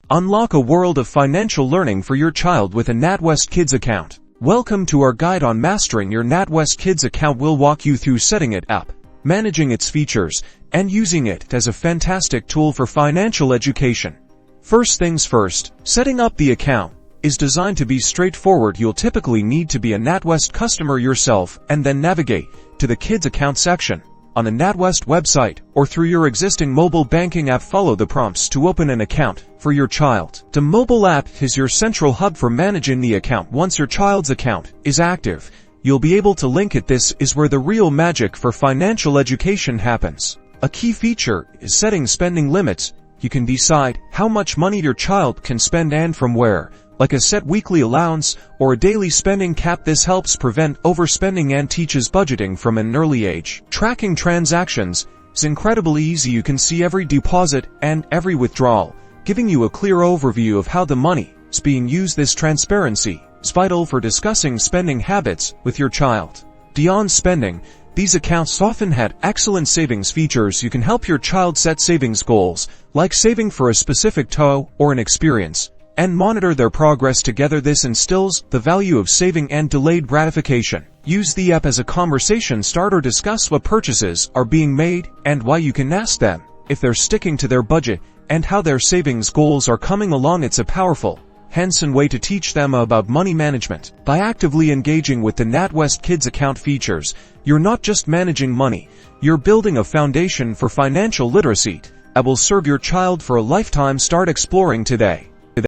Unlock a world of financial learning for your child with a NatWest Kids account. Welcome to our guide on mastering your NatWest Kids account. We'll walk you through setting it up, managing its features, and using it as a fantastic tool for financial education. First things first, setting up the account is designed to be straightforward. You'll typically need to be a NatWest customer yourself and then navigate to the Kids account section on a NatWest website or through your existing mobile banking app. Follow the prompts to open an account for your child. The mobile app is your central hub for managing the account. Once your child's account is active, you'll be able to link it. This is where the real magic for financial education happens. A key feature is setting spending limits. You can decide how much money your child can spend and from where, like a set weekly allowance or a daily spending cap. This helps prevent overspending and teaches budgeting from an early age. Tracking transactions is incredibly easy. You can see every deposit and every withdrawal, giving you a clear overview of how the money is being used. This transparency is vital for discussing spending habits with your child. Beyond spending, these accounts often had excellent savings features. You can help your child set savings goals, like saving for a specific toy or an experience, and monitor their progress together. This instills the value of saving and delayed gratification. Use the app as a conversation starter. Discuss what purchases are being made and why. You can ask them if they're sticking to their budget and how their savings goals are coming along. It's a powerful, hands-on way to teach them about money management. By actively engaging with the NatWest Kids account features, you're not just managing money, you're building a foundation for financial literacy that will serve your child for a lifetime. Start exploring today.